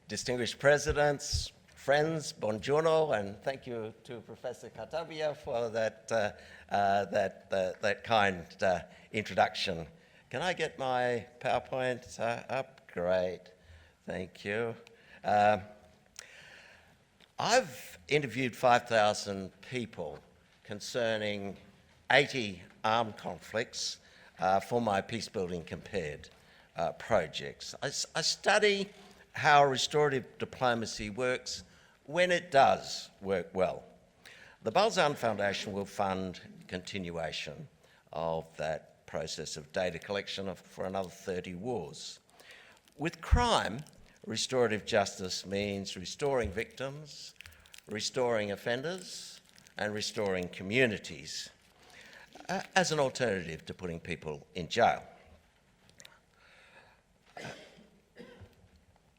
distinguished presidents, friends, buongiorno, and thank you to Professor Accademia for that kind introduction. Can I get my PowerPoint up? Great, thank you. I've interviewed 5,000 people concerning 80 armed conflicts for my Peacebuilding Compared projects. I study how restorative diplomacy works when it does work well. The Balzan Foundation will fund continuation of that process of data collection for another 30 wars. With crime, restorative justice means restoring victims, restoring offenders, and restoring communities as an alternative to putting people in jail.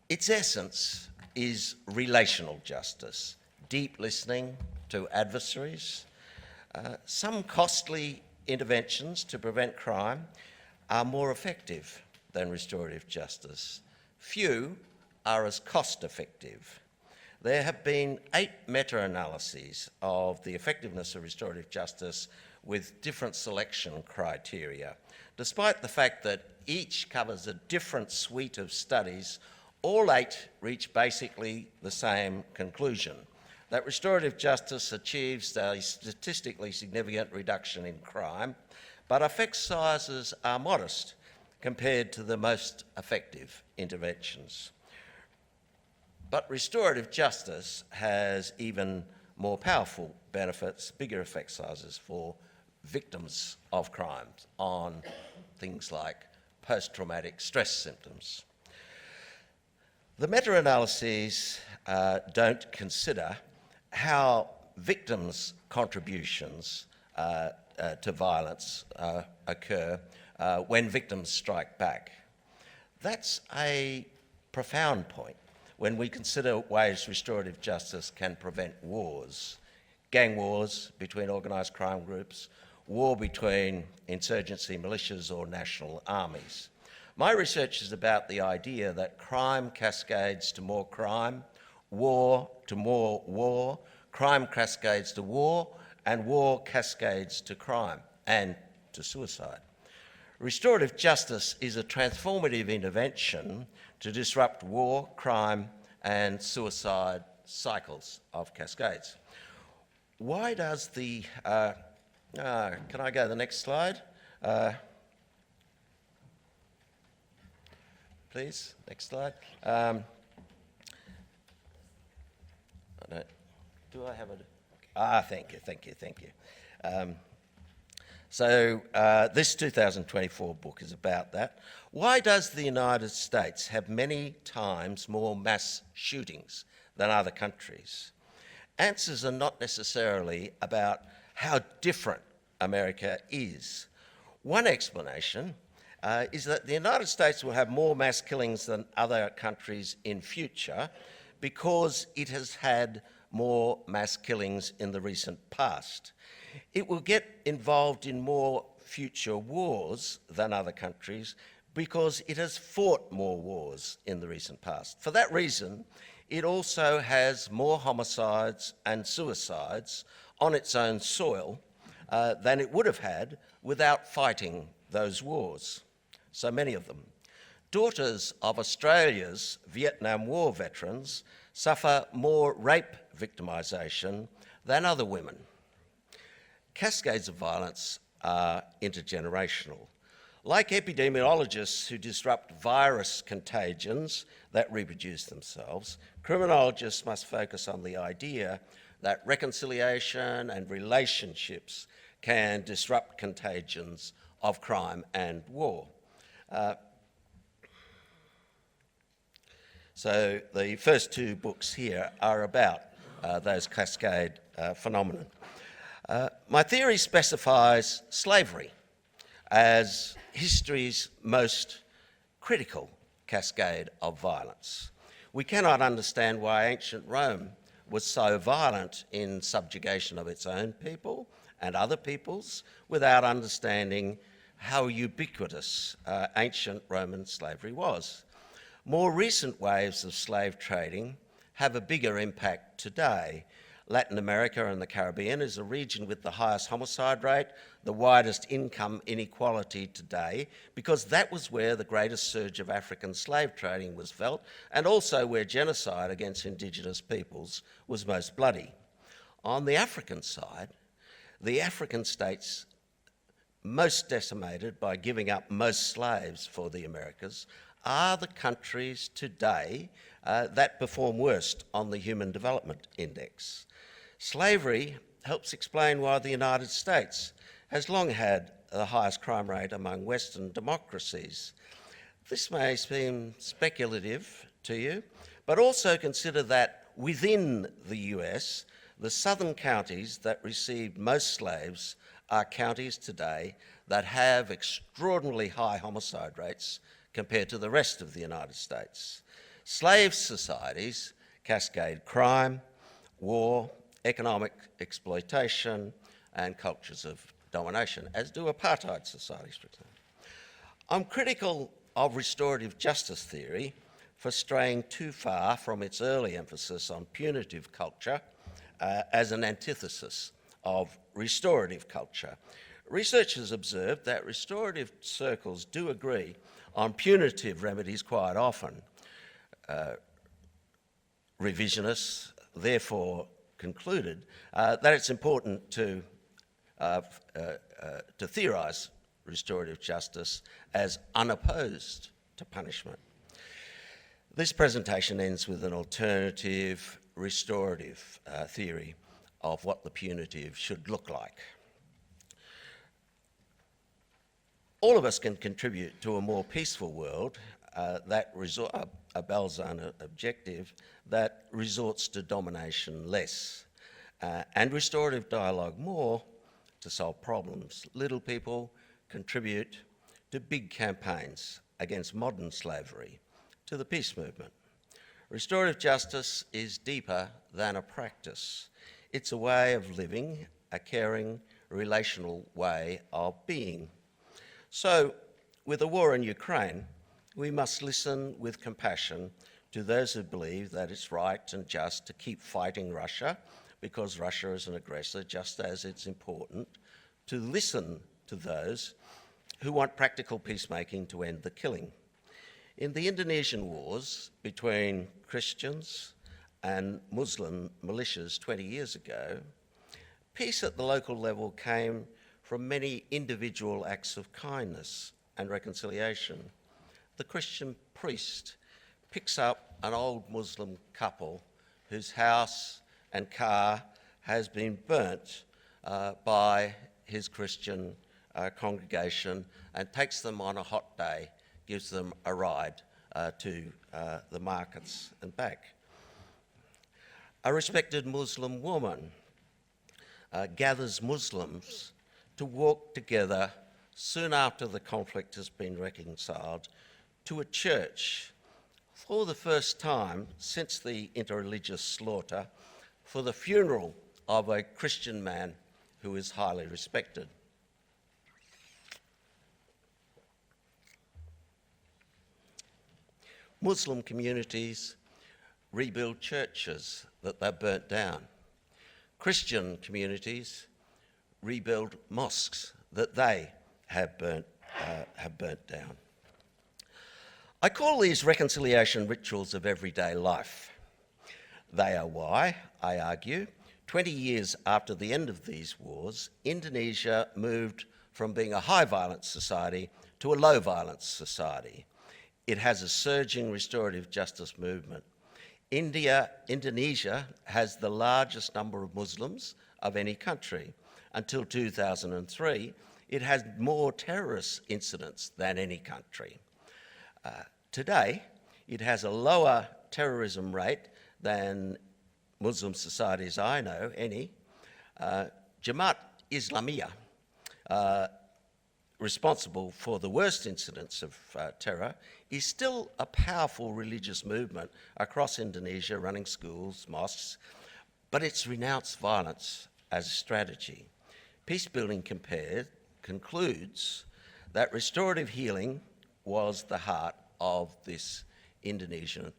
Its essence is relational justice, deep listening to adversaries. Some costly interventions to prevent crime are more effective than restorative justice. Few are as cost-effective. There have been 8 meta-analyses of the effectiveness of restorative justice with different selection criteria. Despite the fact that each covers a different suite of studies, all 8 reach basically the same conclusion, that restorative justice achieves a statistically significant reduction in crime, but effect sizes are modest compared to the most effective interventions. But restorative justice has even more powerful benefits, bigger effect sizes for victims of crimes on things like post-traumatic stress symptoms. The meta-analyses don't consider how victims' contributions to violence occur when victims strike back. That's a profound point when we consider ways restorative justice can prevent wars, gang wars between organised crime groups, war between insurgency militias or national armies. My research is about the idea that crime cascades to more crime, war to more war, crime cascades to war, and war cascades to crime and to suicide. Restorative justice is a transformative intervention to disrupt war, crime, and suicide cycles of cascades. Why does the, can I go to the next slide? Please, next slide. Do I have a, thank you. So this 2024 book is about that. Why does the United States have many times more mass shootings than other countries? Answers are not necessarily about how different America is. One explanation is that the United States will have more mass killings than other countries in future because it has had more mass killings in the recent past. It will get involved in more future wars than other countries because it has fought more wars in the recent past. For that reason, it also has more homicides and suicides on its own soil than it would have had without fighting those wars. So many of them. Daughters of Australia's Vietnam War veterans suffer more rape victimisation than other women. Cascades of violence are intergenerational. Like epidemiologists who disrupt virus contagions that reproduce themselves, criminologists must focus on the idea that reconciliation and relationships can disrupt contagions of crime and war. So the first 2 books here are about those cascade phenomena. My theory specifies slavery as history's most critical cascade of violence. We cannot understand why ancient Rome was so violent in subjugation of its own people and other peoples without understanding how ubiquitous ancient Roman slavery was. More recent waves of slave trading have a bigger impact today. Latin America and the Caribbean is a region with the highest homicide rate, the widest income inequality today, because that was where the greatest surge of African slave trading was felt, and also where genocide against Indigenous peoples was most bloody. On the African side, the African states most decimated by giving up most slaves for the Americas are the countries today that perform worst on the Human Development Index. Slavery helps explain why the United States has long had the highest crime rate among Western democracies. This may seem speculative to you, but also consider that within the US, the southern counties that received most slaves are counties today that have extraordinarily high homicide rates compared to the rest of the United States. Slave societies cascade crime, war, economic exploitation, and cultures of domination, as do apartheid societies, for example. I'm critical of restorative justice theory for straying too far from its early emphasis on punitive culture as an antithesis of restorative culture. Researchers observed that restorative circles do agree on punitive remedies quite often. Revisionists therefore concluded that it's important to theorise restorative justice as unopposed to punishment. This presentation ends with an alternative restorative theory of what the punitive should look like. All of us can contribute to a more peaceful world, a Balzan objective that resorts to domination less, and restorative dialogue more to solve problems. Little people contribute to big campaigns against modern slavery, to the peace movement. Restorative justice is deeper than a practice. It's a way of living, a caring, relational way of being. So, with the war in Ukraine, we must listen with compassion to those who believe that it's right and just to keep fighting Russia because Russia is an aggressor, just as it's important to listen to those who want practical peacemaking to end the killing. In the Indonesian wars between Christians and Muslim militias 20 years ago, peace at the local level came from many individual acts of kindness and reconciliation. The Christian priest picks up an old Muslim couple whose house and car has been burnt by his Christian congregation and takes them on a hot day, gives them a ride to the markets and back. A respected Muslim woman gathers Muslims to walk together soon after the conflict has been reconciled to a church for the first time since the interreligious slaughter for the funeral of a Christian man who is highly respected. Muslim communities rebuild churches that they burnt down. Christian communities rebuild mosques that they have burnt down. I call these reconciliation rituals of everyday life. They are why, I argue, 20 years after the end of these wars, Indonesia moved from being a high violence society to a low violence society. It has a surging restorative justice movement. Indonesia has the largest number of Muslims of any country. Until 2003, it had more terrorist incidents than any country. Today, it has a lower terrorism rate than Muslim societies I know, any. Jamaat Islamiyah, responsible for the worst incidents of terror, is still a powerful religious movement across Indonesia, running schools, mosques, but it's renounced violence as a strategy. Peacebuilding concludes that restorative healing was the heart of this Indonesian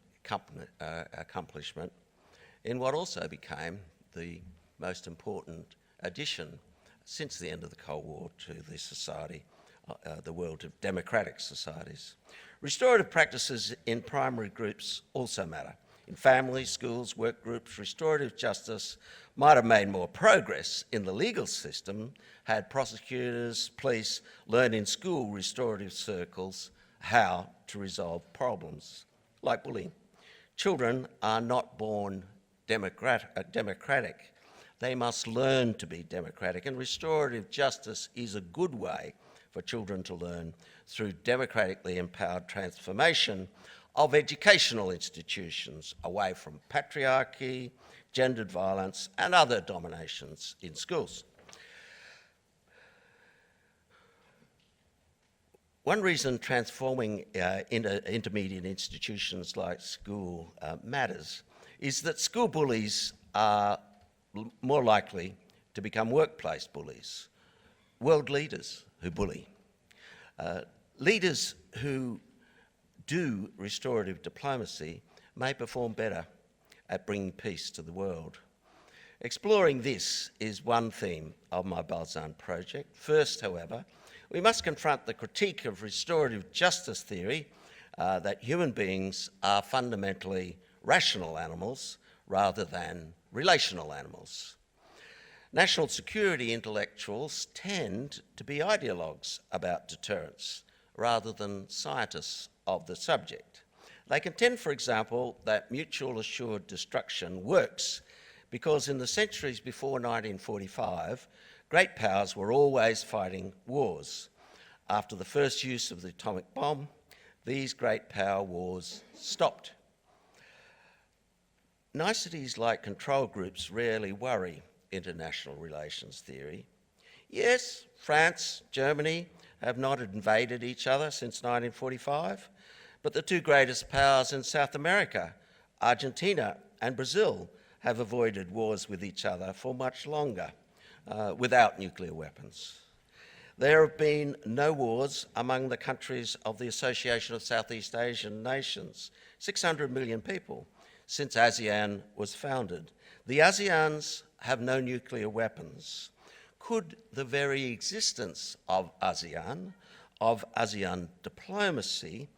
accomplishment in what also became the most important addition since the end of the Cold War to the society, the world of democratic societies. Restorative practices in primary groups also matter. In families, schools, work groups, restorative justice might have made more progress in the legal system had prosecutors, police learn in school restorative circles how to resolve problems, like bullying. Children are not born democratic. They must learn to be democratic, and restorative justice is a good way for children to learn through democratically empowered transformation of educational institutions away from patriarchy, gendered violence, and other dominations in schools. One reason transforming intermediate institutions like school matters is that school bullies are more likely to become workplace bullies, world leaders who bully, leaders who do restorative diplomacy may perform better at bringing peace to the world. Exploring this is one theme of my Balzan project. First, however, we must confront the critique of restorative justice theory that human beings are fundamentally rational animals rather than relational animals. National security intellectuals tend to be ideologues about deterrence rather than scientists of the subject. They contend, for example, that mutual assured destruction works because in the centuries before 1945, great powers were always fighting wars. After the first use of the atomic bomb, these great power wars stopped. Niceties like control groups rarely worry international relations theory. Yes, France, Germany have not invaded each other since 1945, but the two greatest powers in South America, Argentina and Brazil, have avoided wars with each other for much longer without nuclear weapons. There have been no wars among the countries of the Association of Southeast Asian Nations, 600 million people, since ASEAN was founded. The ASEANs have no nuclear weapons. Could the very existence of ASEAN diplomacy,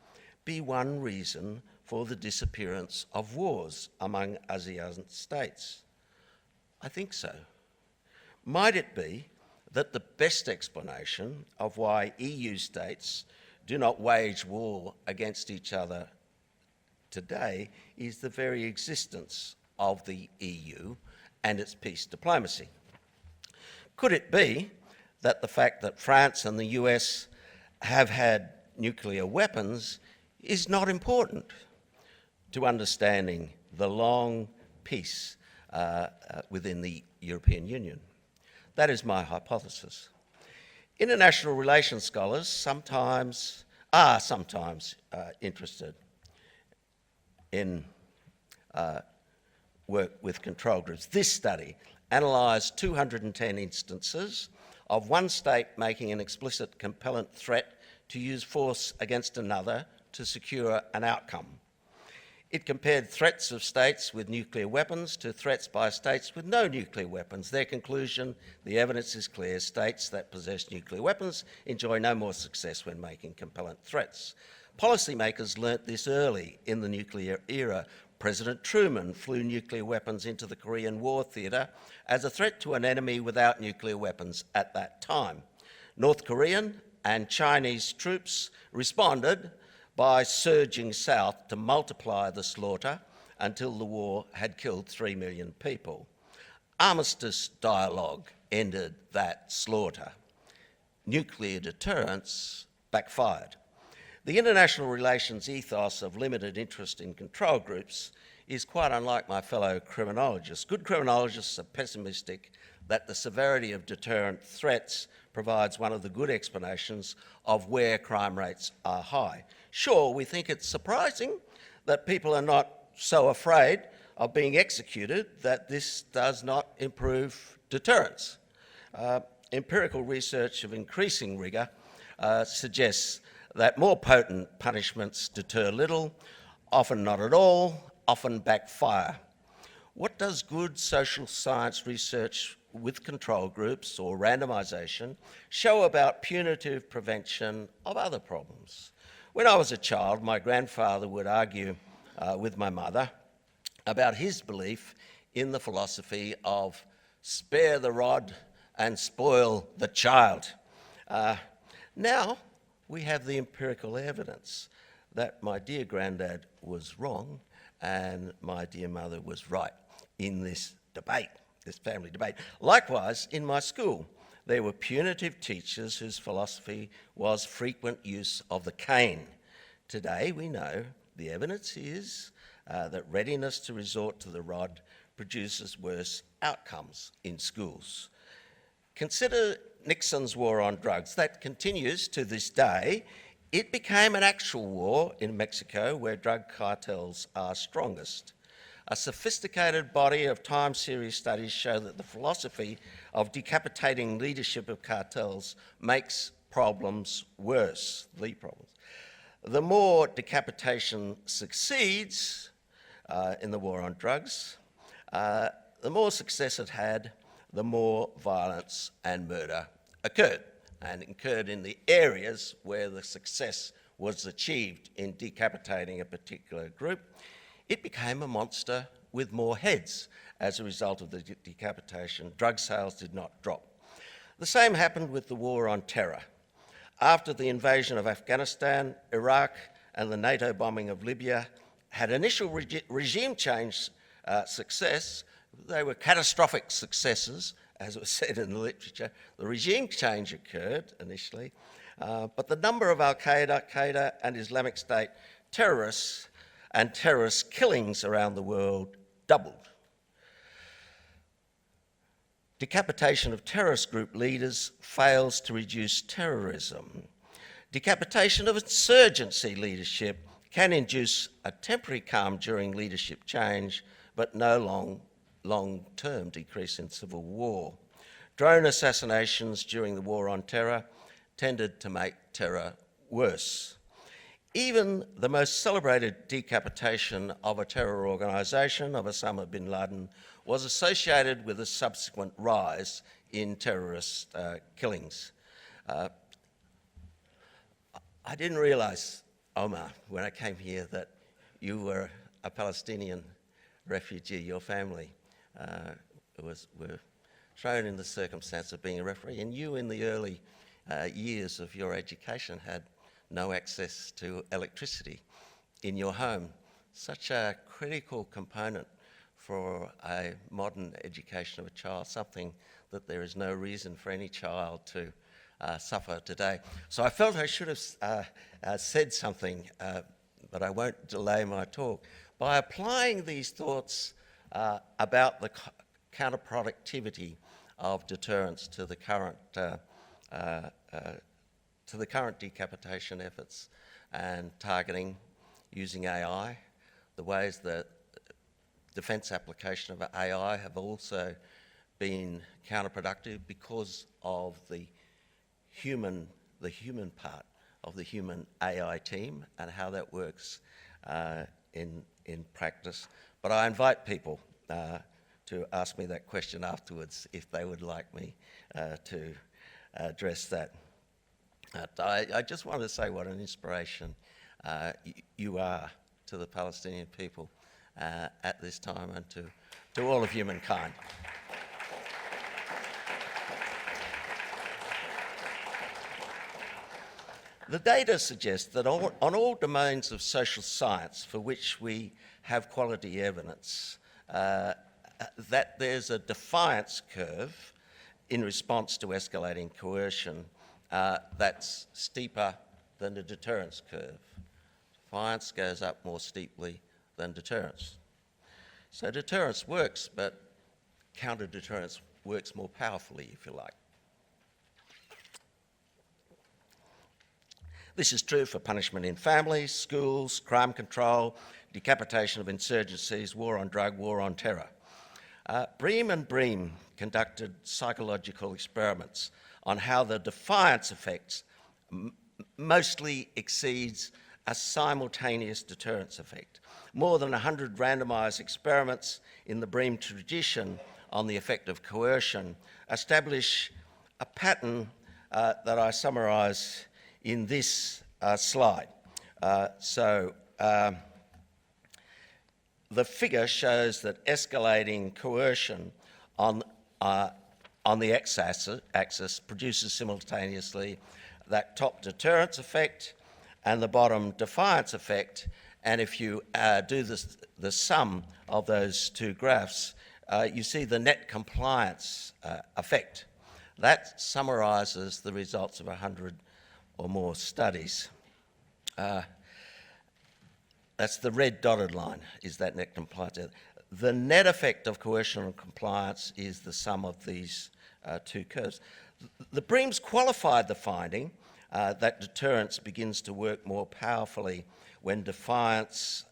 be one reason for the disappearance of wars among ASEAN states? I think so. Might it be that the best explanation of why EU states do not wage war against each other today is the very existence of the EU and its peace diplomacy? Could it be that the fact that France and the US have had nuclear weapons is not important to understanding the long peace within the European Union? That is my hypothesis. International relations scholars sometimes interested in work with control groups. This study analysed 210 instances of one state making an explicit compellant threat to use force against another to secure an outcome. It compared threats of states with nuclear weapons to threats by states with no nuclear weapons. Their conclusion, the evidence is clear, states that possess nuclear weapons enjoy no more success when making compellant threats. Policymakers learnt this early in the nuclear era. President Truman flew nuclear weapons into the Korean War theatre as a threat to an enemy without nuclear weapons at that time. North Korean and Chinese troops responded by surging south to multiply the slaughter until the war had killed 3 million people. Armistice dialogue ended that slaughter. Nuclear deterrence backfired. The international relations ethos of limited interest in control groups is quite unlike my fellow criminologists. Good criminologists are pessimistic that the severity of deterrent threats provides one of the good explanations of where crime rates are high. Sure, we think it's surprising that people are not so afraid of being executed that this does not improve deterrence. Empirical research of increasing rigour suggests that more potent punishments deter little. often not at all, often backfire. What does good social science research with control groups or randomisation show about punitive prevention of other problems? When I was a child, my grandfather would argue with my mother about his belief in the philosophy of spare the rod and spoil the child. Now we have the empirical evidence that my dear granddad was wrong and my dear mother was right in this debate, this family debate. Likewise, in my school, there were punitive teachers whose philosophy was frequent use of the cane. Today, we know the evidence is that readiness to resort to the rod produces worse outcomes in schools. Consider Nixon's war on drugs. That continues to this day. It became an actual war in Mexico where drug cartels are strongest. A sophisticated body of time series studies show that the philosophy of decapitating leadership of cartels makes problems worse, The more decapitation succeeds in the war on drugs, the more success it had, the more violence and murder occurred, and occurred in the areas where the success was achieved in decapitating a particular group. It became a monster with more heads. As a result of the decapitation, drug sales did not drop. The same happened with the war on terror. After the invasion of Afghanistan, Iraq, and the NATO bombing of Libya had initial regime change success, they were catastrophic successes, as was said in the literature. The regime change occurred initially, but the number of Al-Qaeda and Islamic State terrorists and terrorist killings around the world doubled. Decapitation of terrorist group leaders fails to reduce terrorism. Decapitation of insurgency leadership can induce a temporary calm during leadership change, but no long-term decrease in civil war. Drone assassinations during the war on terror tended to make terror worse. Even the most celebrated decapitation of a terror organisation, of Osama bin Laden, was associated with a subsequent rise in terrorist killings. I didn't realise, Omar, when I came here, that you were a Palestinian refugee. Your family were thrown in the circumstance of being a referee, and you, in the early years of your education, had no access to electricity in your home. Such a critical component for a modern education of a child, something that there is no reason for any child to suffer today. So I felt I should have said something, but I won't delay my talk. By applying these thoughts about the counterproductivity of deterrence to the current decapitation efforts and targeting using AI, the ways that defence application of AI have also been counterproductive because of the human part of the human AI team and how that works in practice. But I invite people to ask me that question afterwards if they would like me to address that. I just want to say what an inspiration you are to the Palestinian people at this time and to all of humankind. The data suggests that on all domains of social science for which we have quality evidence, that there's a defiance curve in response to escalating coercion that's steeper than the deterrence curve. Defiance goes up more steeply than deterrence. So deterrence works, but counter-deterrence works more powerfully, if you like. This is true for punishment in families, schools, crime control, decapitation of insurgencies, war on drug, war on terror. Bream and Bream conducted psychological experiments on how the defiance effects mostly exceeds a simultaneous deterrence effect. More than 100 randomised experiments in the Bream tradition on the effect of coercion establish a pattern that I summarise in this slide. The figure shows that escalating coercion on the x-axis produces simultaneously that top deterrence effect and the bottom defiance effect. And if you do the sum of those two graphs, you see the net compliance effect. That summarises the results of 100 or more studies. That's the red dotted line, is that net compliance. The net effect of coercion and compliance is the sum of these two curves. The Breams qualified the finding that deterrence begins to work more powerfully when defiance,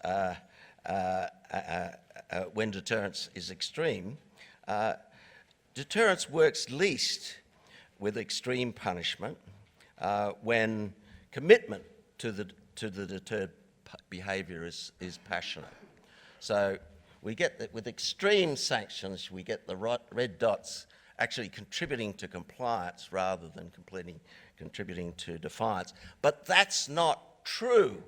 when deterrence is extreme. Deterrence works least with extreme punishment when commitment to the deterred behaviour is passionate. So we get that with extreme sanctions, we get the red dots actually contributing to compliance rather than contributing to defiance. But that's not true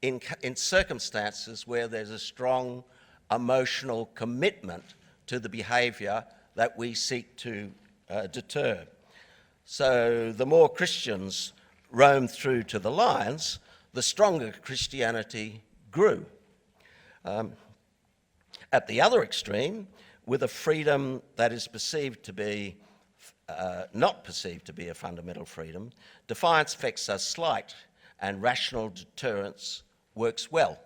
in circumstances where there's a strong emotional commitment to the behaviour that we seek to deter. So the more Christians roamed through to the lions, the stronger Christianity grew. At the other extreme, with a freedom that is perceived to be, not perceived to be a fundamental freedom, defiance effects are slight and rational deterrence works well.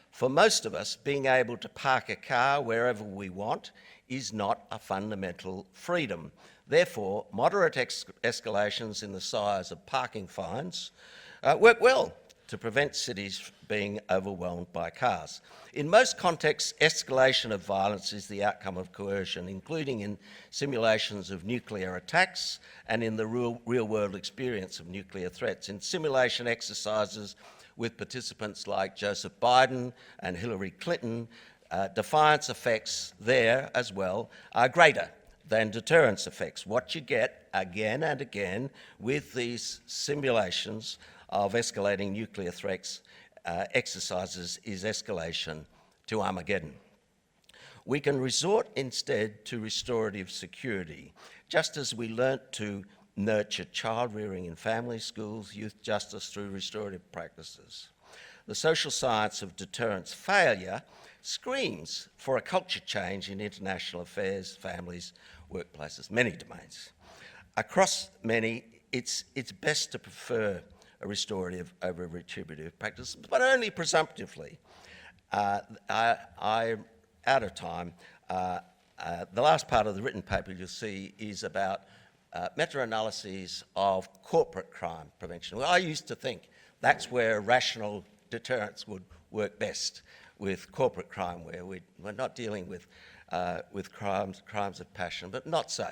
For most of us, being able to park a car wherever we want is not a fundamental freedom. Therefore, moderate escalations in the size of parking fines work well to prevent cities being overwhelmed by cars. In most contexts, escalation of violence is the outcome of coercion, including in simulations of nuclear attacks and in the real-world experience of nuclear threats. In simulation exercises with participants like Joseph Biden and Hillary Clinton, defiance effects there as well are greater than deterrence effects. What you get again and again with these simulations of escalating nuclear threats exercises is escalation to Armageddon. We can resort instead to restorative security, just as we learnt to nurture child rearing in family schools, youth justice through restorative practices. The social science of deterrence failure screams for a culture change in international affairs, families, workplaces, many domains. Across many, it's best to prefer a restorative over a retributive practice, but only presumptively. I'm out of time. The last part of the written paper you'll see is about meta-analyses of corporate crime prevention. Well, I used to think that's where rational deterrence would work best, with corporate crime, where we're not dealing with crimes of passion, but not so.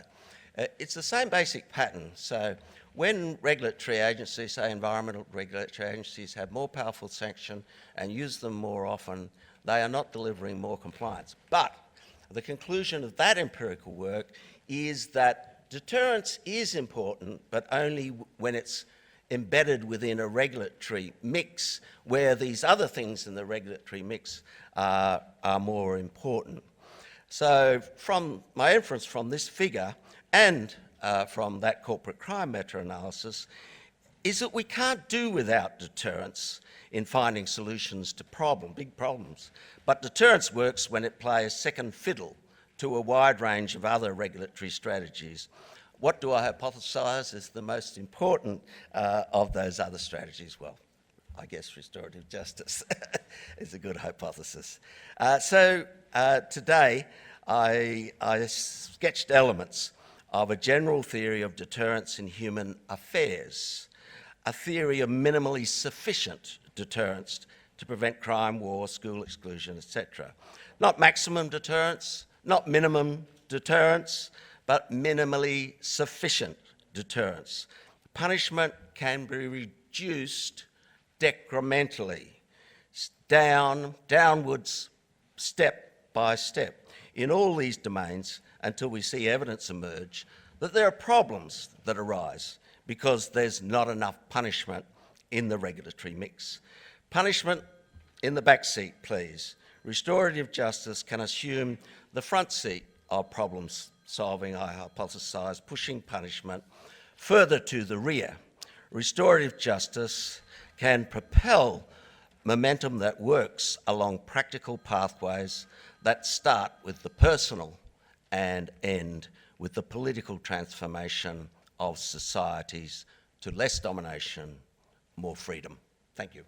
It's the same basic pattern. So when regulatory agencies, say environmental regulatory agencies, have more powerful sanction and use them more often, they are not delivering more compliance. But the conclusion of that empirical work is that deterrence is important, but only when it's embedded within a regulatory mix where these other things in the regulatory mix are more important. So from my inference from this figure and from that corporate crime meta-analysis is that we can't do without deterrence in finding solutions to big problems. But deterrence works when it plays second fiddle to a wide range of other regulatory strategies. What do I hypothesise is the most important of those other strategies? Well, I guess restorative justice is a good hypothesis. Today I sketched elements of a general theory of deterrence in human affairs, a theory of minimally sufficient deterrence to prevent crime, war, school exclusion, etc. Not maximum deterrence, not minimum deterrence, but minimally sufficient deterrence. Punishment can be reduced decrementally, downwards, step by step, in all these domains until we see evidence emerge that there are problems that arise because there's not enough punishment in the regulatory mix. Punishment in the back seat, please. Restorative justice can assume the front seat of problem solving, I hypothesise, pushing punishment further to the rear. Restorative justice can propel momentum that works along practical pathways that start with the personal and end with the political transformation of societies to less domination, more freedom. Thank you.